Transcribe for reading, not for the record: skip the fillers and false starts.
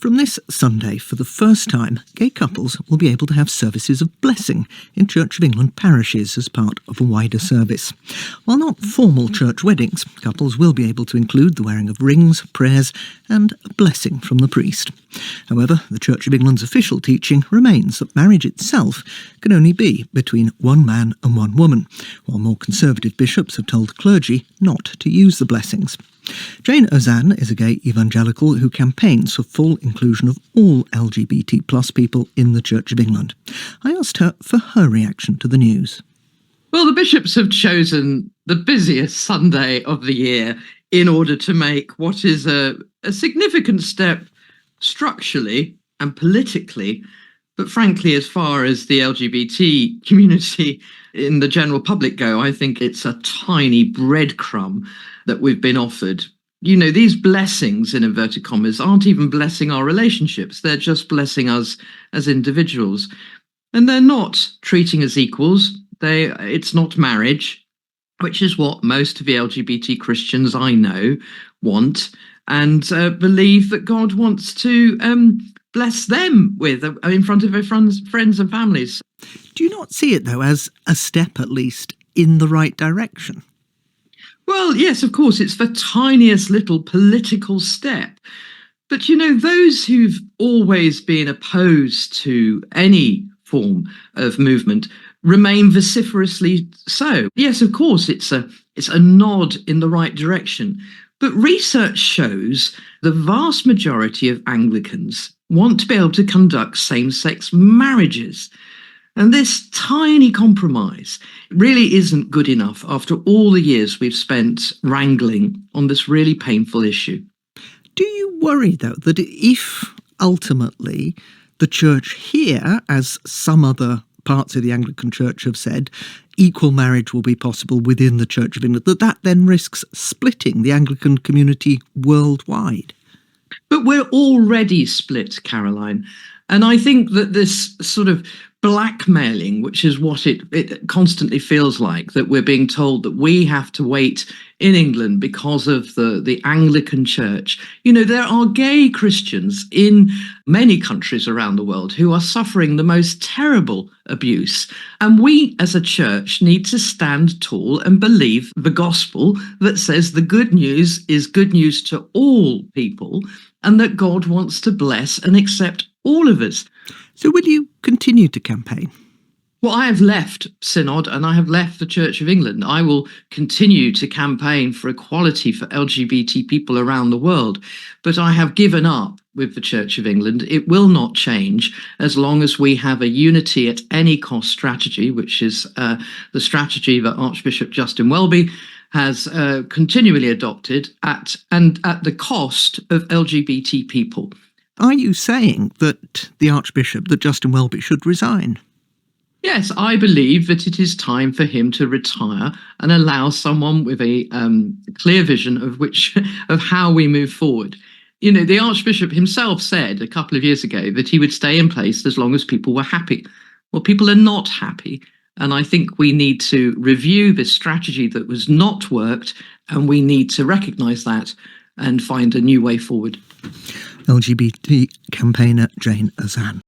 From this Sunday, for the first time, gay couples will be able to have services of blessing in Church of England parishes as part of a wider service. While not formal church weddings, couples will be able to include the wearing of rings, prayers and a blessing from the priest. However, the Church of England's official teaching remains that marriage itself can only be between one man and one woman, while more conservative bishops have told clergy not to use the blessings. Jayne Ozanne is a gay evangelical who campaigns for full inclusion of all LGBT plus people in the Church of England. I asked her for her reaction to the news. Well, the bishops have chosen the busiest Sunday of the year in order to make what is a significant step structurally and politically, but frankly, as far as the LGBT community in the general public go, I think it's a tiny breadcrumb that we've been offered. You know, these blessings, in inverted commas, aren't even blessing our relationships. They're just blessing us as individuals. And they're not treating us equals. It's not marriage, which is what most of the LGBT Christians I know want and believe that God wants to bless them with in front of their friends and families. Do you not see it, though, as a step, at least, in the right direction? Well, yes, of course, it's the tiniest little political step. But, you know, those who've always been opposed to any form of movement remain vociferously so. Yes, of course, it's a nod in the right direction. But research shows the vast majority of Anglicans want to be able to conduct same-sex marriages. And this tiny compromise really isn't good enough after all the years we've spent wrangling on this really painful issue. Do you worry, though, that if ultimately the church here, as some other parts of the Anglican Church have said, equal marriage will be possible within the Church of England, that then risks splitting the Anglican community worldwide? But we're already split, Caroline. And I think that this sort of blackmailing, which is what it constantly feels like, that we're being told that we have to wait in England because of the Anglican Church. You know, there are gay Christians in many countries around the world who are suffering the most terrible abuse. And we as a church need to stand tall and believe the gospel that says the good news is good news to all people and that God wants to bless and accept all of us. So will you continue to campaign? Well, I have left Synod and I have left the Church of England. I will continue to campaign for equality for LGBT people around the world, but I have given up with the Church of England. It will not change as long as we have a unity at any cost strategy, which is the strategy that Archbishop Justin has continually adopted at the cost of LGBT people. Are you saying that the Archbishop, that Justin Welby, should resign? Yes, I believe that it is time for him to retire and allow someone with a clear vision of how we move forward. You know, the Archbishop himself said a couple of years ago that he would stay in place as long as people were happy. Well, people are not happy. And I think we need to review this strategy that was not worked, and we need to recognise that and find a new way forward. LGBT campaigner Jayne Ozanne.